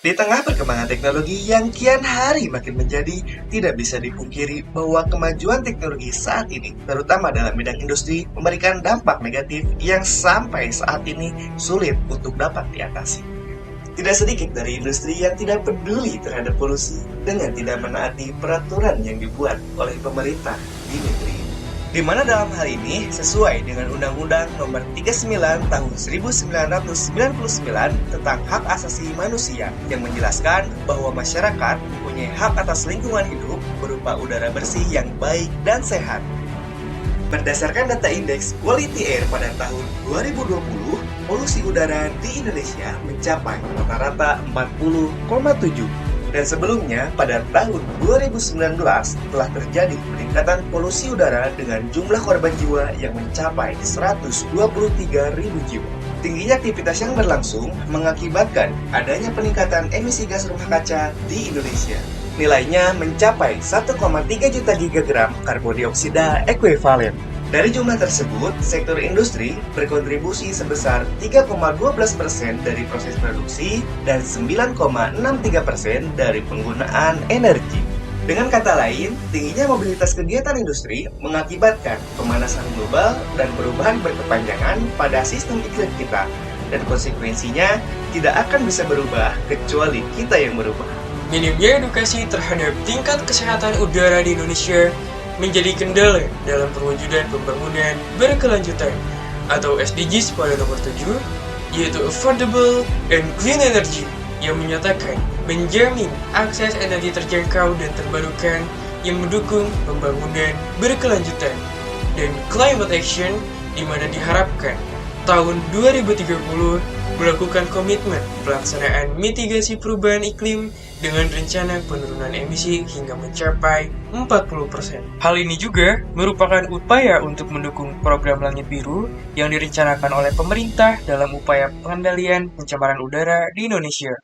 Di tengah perkembangan teknologi yang kian hari makin menjadi, tidak bisa dipungkiri bahwa kemajuan teknologi saat ini, terutama dalam bidang industri, memberikan dampak negatif yang sampai saat ini sulit untuk dapat diatasi. Tidak sedikit dari industri yang tidak peduli terhadap polusi dengan tidak menaati peraturan yang dibuat oleh pemerintah di negeri. Di mana dalam hal ini sesuai dengan Undang-Undang Nomor 39 Tahun 1999 tentang Hak Asasi Manusia yang menjelaskan bahwa masyarakat mempunyai hak atas lingkungan hidup berupa udara bersih yang baik dan sehat. Berdasarkan data indeks Quality Air pada tahun 2020, polusi udara di Indonesia mencapai rata-rata 40,7. Dan sebelumnya, pada tahun 2019 telah terjadi peningkatan polusi udara dengan jumlah korban jiwa yang mencapai 123.000 jiwa. Tingginya aktivitas yang berlangsung mengakibatkan adanya peningkatan emisi gas rumah kaca di Indonesia. Nilainya mencapai 1,3 juta gigagram karbon dioksida ekuivalen. Dari jumlah tersebut, sektor industri berkontribusi sebesar 3,12% dari proses produksi dan 9,63% dari penggunaan energi. Dengan kata lain, tingginya mobilitas kegiatan industri mengakibatkan pemanasan global dan perubahan berkepanjangan pada sistem iklim kita, dan konsekuensinya tidak akan bisa berubah kecuali kita yang berubah. Minimnya edukasi terhadap tingkat kesehatan udara di Indonesia menjadi kendala dalam perwujudan pembangunan berkelanjutan atau SDGs pada nomor 7, yaitu Affordable and Clean Energy, yang menyatakan menjamin akses energi terjangkau dan terbarukan yang mendukung pembangunan berkelanjutan, dan Climate Action, di mana diharapkan tahun 2030 melakukan komitmen pelaksanaan mitigasi perubahan iklim dengan rencana penurunan emisi hingga mencapai 40%. Hal ini juga merupakan upaya untuk mendukung program Langit Biru yang direncanakan oleh pemerintah dalam upaya pengendalian pencemaran udara di Indonesia.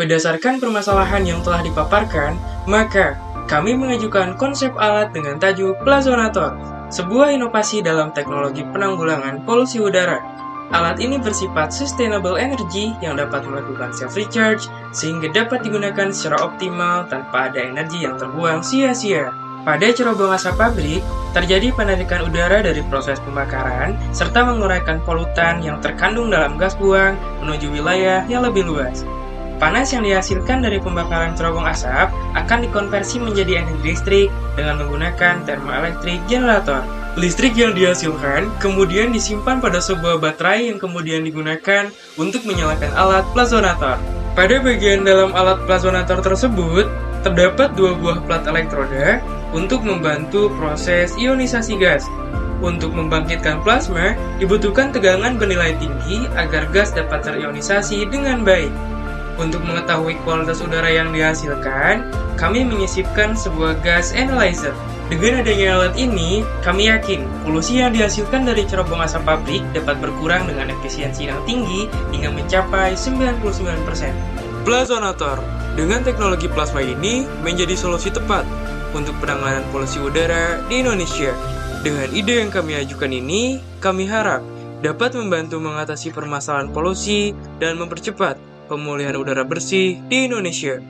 Berdasarkan permasalahan yang telah dipaparkan, maka kami mengajukan konsep alat dengan tajuk Plazonator, sebuah inovasi dalam teknologi penanggulangan polusi udara. Alat ini bersifat sustainable energy yang dapat melakukan self-recharge sehingga dapat digunakan secara optimal tanpa ada energi yang terbuang sia-sia. Pada cerobong asap pabrik, terjadi penarikan udara dari proses pembakaran serta menguraikan polutan yang terkandung dalam gas buang menuju wilayah yang lebih luas. Panas yang dihasilkan dari pembakaran cerobong asap akan dikonversi menjadi energi listrik dengan menggunakan thermoelectric generator. Listrik yang dihasilkan kemudian disimpan pada sebuah baterai yang kemudian digunakan untuk menyalakan alat plazonator. Pada bagian dalam alat plazonator tersebut, terdapat dua buah plat elektroda untuk membantu proses ionisasi gas. Untuk membangkitkan plasma, dibutuhkan tegangan bernilai tinggi agar gas dapat terionisasi dengan baik. Untuk mengetahui kualitas udara yang dihasilkan, kami menyisipkan sebuah gas analyzer. Dengan adanya alat ini, kami yakin polusi yang dihasilkan dari cerobong asap pabrik dapat berkurang dengan efisiensi yang tinggi hingga mencapai 99%. Plazonator dengan teknologi plasma ini menjadi solusi tepat untuk penanganan polusi udara di Indonesia. Dengan ide yang kami ajukan ini, kami harap dapat membantu mengatasi permasalahan polusi dan mempercepat pemulihan udara bersih di Indonesia.